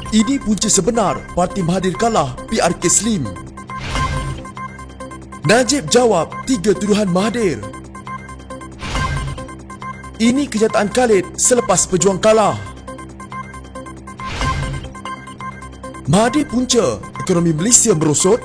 Ini punca sebenar Parti Mahathir kalah PRK Slim. Najib jawab 3 tuduhan Mahathir. Ini kenyataan Khalid selepas Pejuang kalah. Mahathir punca ekonomi Malaysia merosot.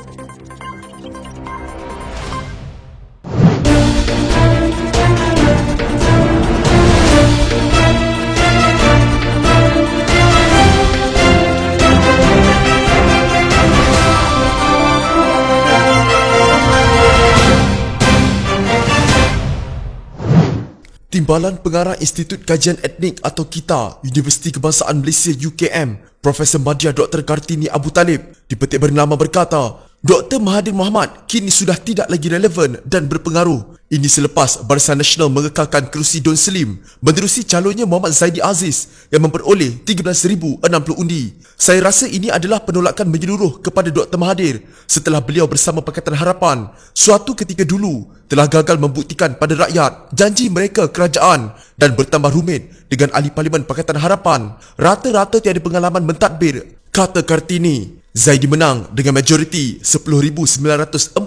Timbalan Pengarah Institut Kajian Etnik atau KITA, Universiti Kebangsaan Malaysia UKM, Profesor Madya Dr. Kartini Abu Talib, dipetik bernama berkata, Dr. Mahathir Mohamad kini sudah tidak lagi relevan dan berpengaruh. Ini selepas Barisan Nasional mengekalkan kerusi Don Slim menerusi calonnya Muhammad Zaidi Aziz yang memperoleh 13,060 undi. Saya rasa ini adalah penolakan menyeluruh kepada Dr. Mahathir setelah beliau bersama Pakatan Harapan suatu ketika dulu telah gagal membuktikan pada rakyat janji mereka kerajaan dan bertambah rumit dengan ahli Parlimen Pakatan Harapan. Rata-rata tiada pengalaman mentadbir, kata Kartini. Zaidi menang dengan majoriti 10,945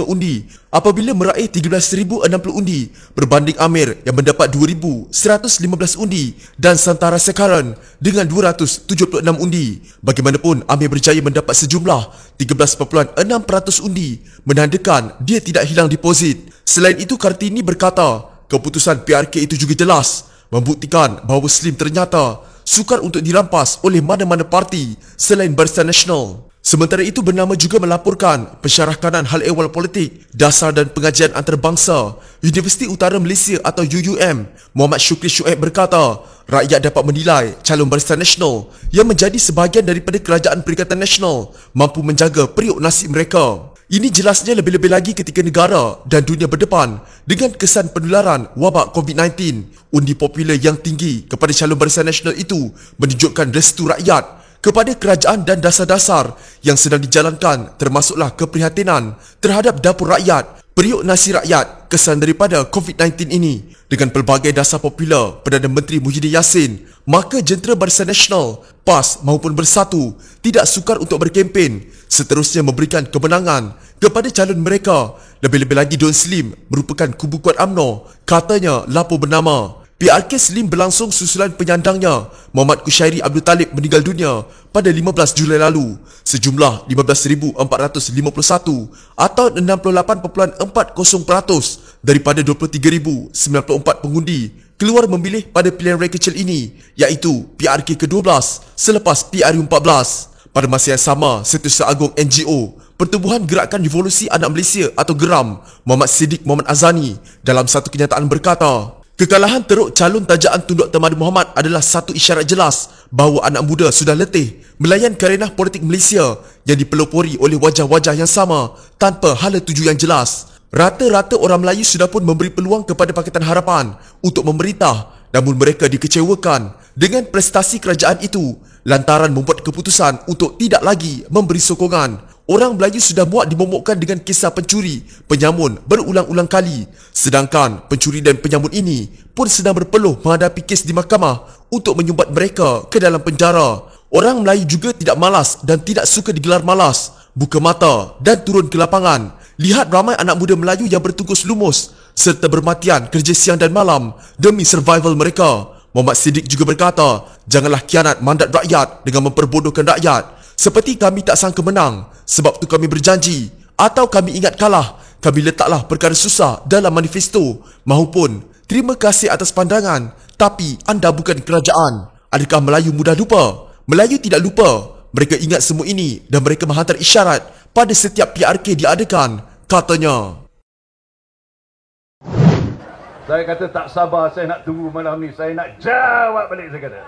undi apabila meraih 13,060 undi berbanding Amir yang mendapat 2,115 undi dan Santara Sekaran dengan 276 undi. Bagaimanapun, Amir berjaya mendapat sejumlah 13.6% undi menandakan dia tidak hilang deposit. Selain itu, Kartini berkata keputusan PRK itu juga jelas membuktikan bahawa Slim ternyata sukar untuk dirampas oleh mana-mana parti selain Barisan Nasional. Sementara itu, Bernama juga melaporkan Pensyarah Kanan Hal Ehwal Politik, Dasar dan Pengajian Antarabangsa Universiti Utara Malaysia atau UUM, Muhammad Syukri Shuaib berkata, rakyat dapat menilai calon Barisan Nasional yang menjadi sebahagian daripada Kerajaan Perikatan Nasional mampu menjaga periuk nasib mereka. Ini jelasnya lebih-lebih lagi ketika negara dan dunia berdepan dengan kesan penularan wabak COVID-19. Undi popular yang tinggi kepada calon Barisan Nasional itu menunjukkan restu rakyat kepada kerajaan dan dasar-dasar yang sedang dijalankan, termasuklah keprihatinan terhadap dapur rakyat, periuk nasi rakyat, kesan daripada COVID-19 ini. Dengan pelbagai dasar popular Perdana Menteri Muhyiddin Yassin, maka jentera Barisan Nasional, PAS maupun Bersatu tidak sukar untuk berkempen, seterusnya memberikan kemenangan kepada calon mereka. Lebih-lebih lagi Don Slim merupakan kubu kuat UMNO, katanya lapor bernama. PRK Slim berlangsung susulan penyandangnya Muhammad Kushairi Abdul Talib meninggal dunia pada 15 Julai lalu. Sejumlah 15,451 atau 68.40% daripada 23,094 pengundi keluar memilih pada pilihan raya kecil ini, iaitu PRK ke-12 selepas PRU14. Pada masa yang sama, Setiausaha Agung NGO Pertubuhan Gerakan Revolusi Anak Malaysia atau GERAM, Muhammad Siddiq Muhammad Azani dalam satu kenyataan berkata, kekalahan teruk calon tajaan Tun Dr. Mahathir Mohamad adalah satu isyarat jelas bahawa anak muda sudah letih melayan karenah politik Malaysia yang dipelopori oleh wajah-wajah yang sama tanpa hala tuju yang jelas. Rata-rata orang Melayu sudah pun memberi peluang kepada Pakatan Harapan untuk memerintah, namun mereka dikecewakan dengan prestasi kerajaan itu lantaran membuat keputusan untuk tidak lagi memberi sokongan. Orang Melayu sudah muak dimomokkan dengan kisah pencuri, penyamun berulang-ulang kali, sedangkan pencuri dan penyamun ini pun sedang berpeluh menghadapi kes di mahkamah untuk menyumbat mereka ke dalam penjara. Orang Melayu juga tidak malas dan tidak suka digelar malas. Buka mata dan turun ke lapangan. Lihat ramai anak muda Melayu yang bertungkus lumus serta bermatian kerja siang dan malam demi survival mereka. Muhammad Siddiq juga berkata, janganlah khianat mandat rakyat dengan memperbodohkan rakyat. Seperti kami tak sangka menang, sebab tu kami berjanji, atau kami ingat kalah, kami letaklah perkara susah dalam manifesto. Mahupun, terima kasih atas pandangan, tapi anda bukan kerajaan. Adakah Melayu mudah lupa? Melayu tidak lupa. Mereka ingat semua ini dan mereka menghantar isyarat pada setiap PRK diadakan, katanya. Saya kata tak sabar, saya nak tunggu malam ni, saya nak jawab balik, saya kata.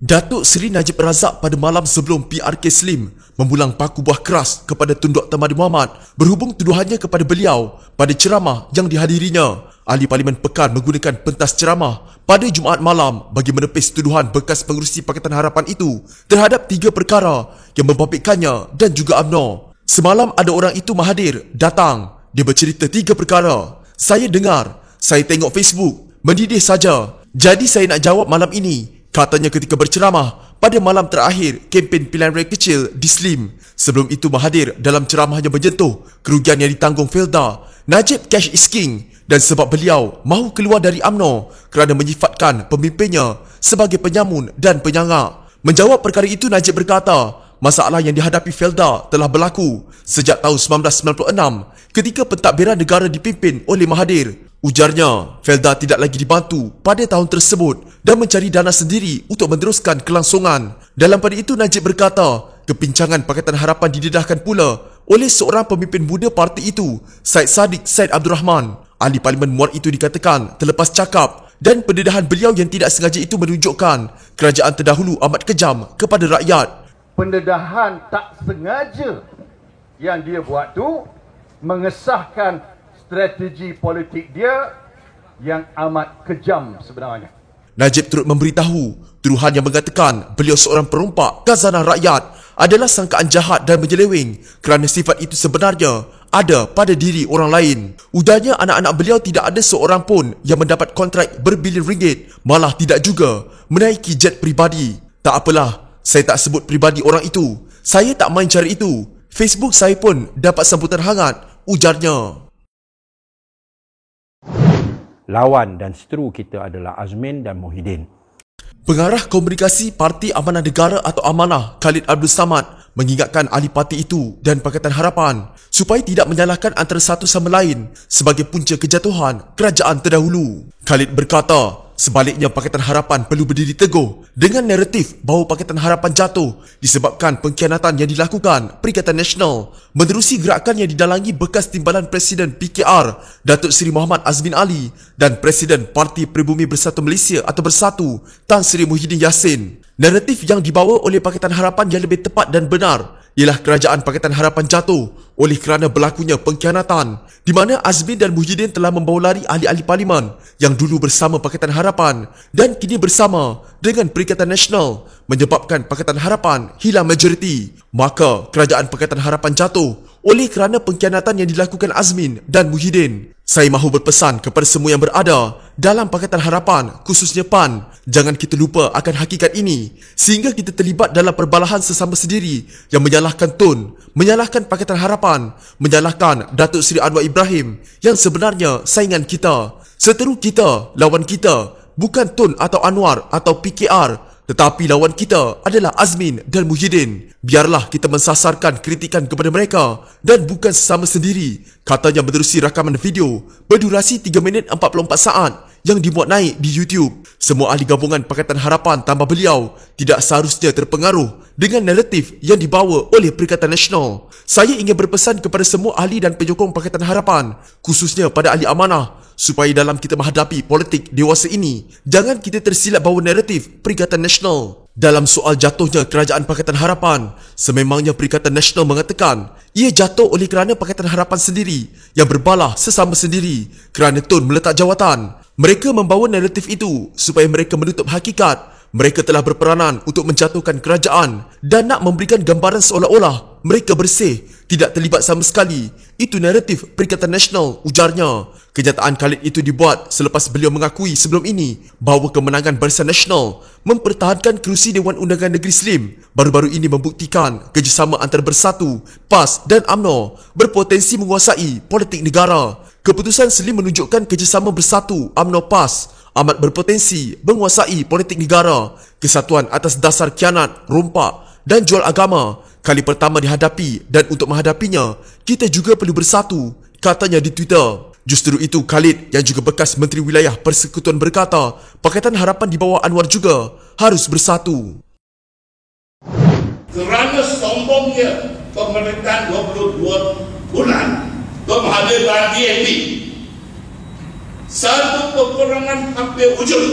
Datuk Seri Najib Razak pada malam sebelum PRK Slim membulang paku buah keras kepada Tun Dr. Mahathir Mohamad berhubung tuduhannya kepada beliau pada ceramah yang dihadirinya. Ahli Parlimen Pekan menggunakan pentas ceramah pada Jumaat malam bagi menepis tuduhan bekas pengerusi Pakatan Harapan itu terhadap 3 perkara yang membabitkannya dan juga UMNO. Semalam ada orang itu Mahathir datang. Dia bercerita 3 perkara. Saya dengar, saya tengok Facebook, mendidih saja. Jadi saya nak jawab malam ini, katanya ketika berceramah pada malam terakhir kempen pilihan raya kecil di Slim. Sebelum itu Mahathir dalam ceramahnya menyentuh kerugian yang ditanggung Felda, Najib cash is king, dan sebab beliau mahu keluar dari UMNO kerana menyifatkan pemimpinnya sebagai penyamun dan penyangak. Menjawab perkara itu, Najib berkata, masalah yang dihadapi Felda telah berlaku sejak tahun 1996 ketika pentadbiran negara dipimpin oleh Mahathir. Ujarnya, Felda tidak lagi dibantu pada tahun tersebut dan mencari dana sendiri untuk meneruskan kelangsungan. Dalam pada itu, Najib berkata, kepincangan Pakatan Harapan didedahkan pula oleh seorang pemimpin muda parti itu, Syed Saddiq Syed Abdul Rahman. Ahli Parlimen Muar itu dikatakan terlepas cakap dan pendedahan beliau yang tidak sengaja itu menunjukkan kerajaan terdahulu amat kejam kepada rakyat. Pendedahan tak sengaja yang dia buat tu mengesahkan strategi politik dia yang amat kejam sebenarnya. Najib turut memberitahu tuduhan yang mengatakan beliau seorang perompak khazanah rakyat adalah sangkaan jahat dan menyeleweng kerana sifat itu sebenarnya ada pada diri orang lain. Ujarnya, anak-anak beliau tidak ada seorang pun yang mendapat kontrak berbilion ringgit, malah tidak juga menaiki jet peribadi. Tak apalah, saya tak sebut peribadi orang itu. Saya tak main cari itu. Facebook saya pun dapat sambutan hangat, ujarnya. Lawan dan seteru kita adalah Azmin dan Muhyiddin. Pengarah Komunikasi Parti Amanah Negara atau Amanah, Khalid Abdul Samad, mengingatkan ahli parti itu dan Pakatan Harapan supaya tidak menyalahkan antara satu sama lain sebagai punca kejatuhan kerajaan terdahulu. Khalid berkata, sebaliknya Pakatan Harapan perlu berdiri teguh dengan naratif bahawa Pakatan Harapan jatuh disebabkan pengkhianatan yang dilakukan Perikatan Nasional menerusi gerakan yang didalangi bekas Timbalan Presiden PKR Datuk Seri Muhammad Azmin Ali dan Presiden Parti Pribumi Bersatu Malaysia atau Bersatu Tan Sri Muhyiddin Yassin. Naratif yang dibawa oleh Pakatan Harapan yang lebih tepat dan benar ialah kerajaan Pakatan Harapan jatuh oleh kerana berlakunya pengkhianatan di mana Azmin dan Muhyiddin telah membawa lari ahli-ahli parlimen yang dulu bersama Pakatan Harapan dan kini bersama dengan Perikatan Nasional menyebabkan Pakatan Harapan hilang majoriti. Maka kerajaan Pakatan Harapan jatuh oleh kerana pengkhianatan yang dilakukan Azmin dan Muhyiddin. Saya mahu berpesan kepada semua yang berada dalam Pakatan Harapan, khususnya PAN, jangan kita lupa akan hakikat ini sehingga kita terlibat dalam perbalahan sesama sendiri yang menyalahkan Tun, menyalahkan Pakatan Harapan, menyalahkan Datuk Seri Anwar Ibrahim yang sebenarnya saingan kita. Seteru kita, lawan kita bukan Tun atau Anwar atau PKR, tetapi lawan kita adalah Azmin dan Muhyiddin. Biarlah kita mensasarkan kritikan kepada mereka dan bukan sesama sendiri, katanya menerusi rakaman video berdurasi 3 minit 44 saat yang dimuat naik di YouTube. Semua ahli gabungan Pakatan Harapan tambah beliau tidak seharusnya terpengaruh dengan naratif yang dibawa oleh Perikatan Nasional. Saya ingin berpesan kepada semua ahli dan penyokong Pakatan Harapan, khususnya pada ahli amanah, supaya dalam kita menghadapi politik dewasa ini, jangan kita tersilap bawa naratif Perikatan Nasional. Dalam soal jatuhnya kerajaan Pakatan Harapan, sememangnya Perikatan Nasional mengatakan ia jatuh oleh kerana Pakatan Harapan sendiri yang berbalah sesama sendiri kerana Tun meletak jawatan. Mereka membawa naratif itu supaya mereka menutup hakikat mereka telah berperanan untuk menjatuhkan kerajaan dan nak memberikan gambaran seolah-olah mereka bersih, tidak terlibat sama sekali. Itu naratif Perikatan Nasional, ujarnya. Kenyataan Khalid itu dibuat selepas beliau mengakui sebelum ini bahawa kemenangan Barisan Nasional mempertahankan kerusi Dewan Undangan Negeri Slim baru-baru ini membuktikan kerjasama antara Bersatu, PAS dan UMNO berpotensi menguasai politik negara. Keputusan Slim menunjukkan kerjasama Bersatu, UMNO, PAS amat berpotensi menguasai politik negara. Kesatuan atas dasar khianat, rompak dan jual agama kali pertama dihadapi dan untuk menghadapinya kita juga perlu bersatu, katanya di Twitter. Justru itu Khalid yang juga bekas Menteri Wilayah Persekutuan berkata Pakatan Harapan di bawah Anwar juga harus bersatu. Kerana sombongnya pemerintahan 22 bulan menghadirkan DAP, satu peperangan hampir wujud.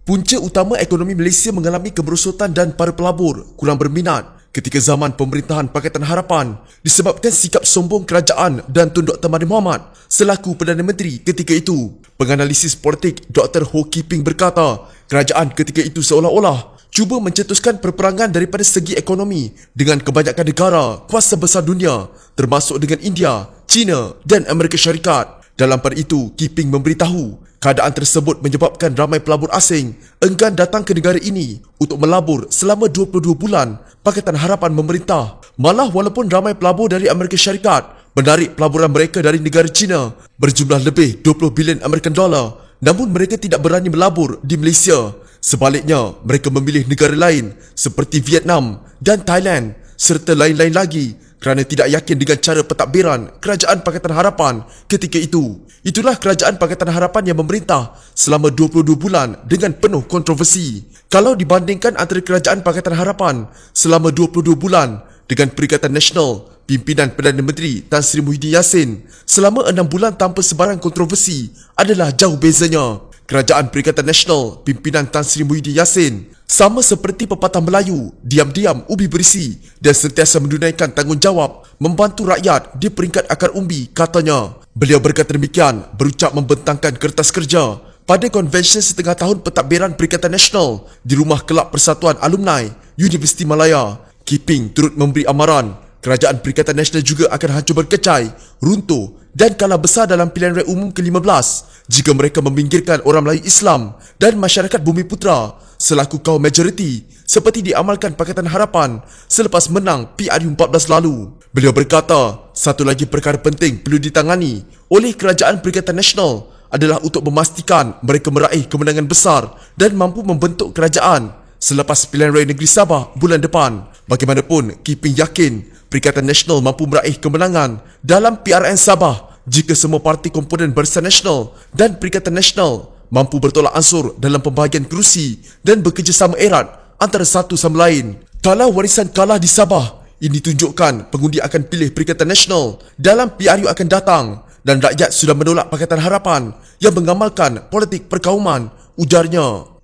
Punca utama ekonomi Malaysia mengalami kemerosotan dan para pelabur kurang berminat ketika zaman pemerintahan Pakatan Harapan disebabkan sikap sombong kerajaan dan Tun Dr. Mahathir Mohamad selaku Perdana Menteri ketika itu. Penganalisis politik Dr. Ho Kiping berkata, kerajaan ketika itu seolah-olah cuba mencetuskan perperangan daripada segi ekonomi dengan kebanyakan negara kuasa besar dunia termasuk dengan India, China dan Amerika Syarikat. Dalam pada itu, Keeping memberitahu keadaan tersebut menyebabkan ramai pelabur asing enggan datang ke negara ini untuk melabur selama 22 bulan Pakatan Harapan memerintah. Malah walaupun ramai pelabur dari Amerika Syarikat menarik pelaburan mereka dari negara China berjumlah lebih 20 bilion American dollar, namun mereka tidak berani melabur di Malaysia. Sebaliknya, mereka memilih negara lain seperti Vietnam dan Thailand serta lain-lain lagi kerana tidak yakin dengan cara pentadbiran Kerajaan Pakatan Harapan ketika itu. Itulah Kerajaan Pakatan Harapan yang memerintah selama 22 bulan dengan penuh kontroversi. Kalau dibandingkan antara Kerajaan Pakatan Harapan selama 22 bulan dengan Perikatan Nasional pimpinan Perdana Menteri Tan Sri Muhyiddin Yassin selama 6 bulan tanpa sebarang kontroversi adalah jauh bezanya. Kerajaan Perikatan Nasional pimpinan Tan Sri Muhyiddin Yassin sama seperti pepatah Melayu, diam-diam ubi berisi dan sentiasa menunaikan tanggungjawab membantu rakyat di peringkat akar umbi, katanya. Beliau berkata demikian berucap membentangkan kertas kerja pada konvensyen setengah tahun pentadbiran Perikatan Nasional di Rumah Kelab Persatuan Alumni Universiti Malaya. Keeping turut memberi amaran Kerajaan Perikatan Nasional juga akan hancur berkecai, runtuh dan kalah besar dalam pilihan raya umum ke-15 jika mereka meminggirkan orang Melayu Islam dan masyarakat Bumiputra selaku kaum majoriti seperti diamalkan Pakatan Harapan selepas menang PRU14 lalu. Beliau berkata, satu lagi perkara penting perlu ditangani oleh Kerajaan Perikatan Nasional adalah untuk memastikan mereka meraih kemenangan besar dan mampu membentuk kerajaan selepas pilihan raya negeri Sabah bulan depan. Bagaimanapun, Keeping yakin Perikatan Nasional mampu meraih kemenangan dalam PRN Sabah jika semua parti komponen Barisan Nasional dan Perikatan Nasional mampu bertolak ansur dalam pembahagian kerusi dan bekerjasama erat antara satu sama lain. Kalau warisan kalah di Sabah, ini tunjukkan pengundi akan pilih Perikatan Nasional dalam PRU akan datang dan rakyat sudah menolak Pakatan Harapan yang mengamalkan politik perkauman, ujarnya.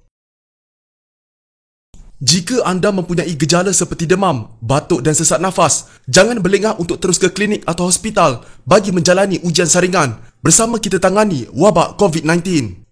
Jika anda mempunyai gejala seperti demam, batuk dan sesak nafas, jangan berlengah untuk terus ke klinik atau hospital bagi menjalani ujian saringan. Bersama kita tangani wabak COVID-19.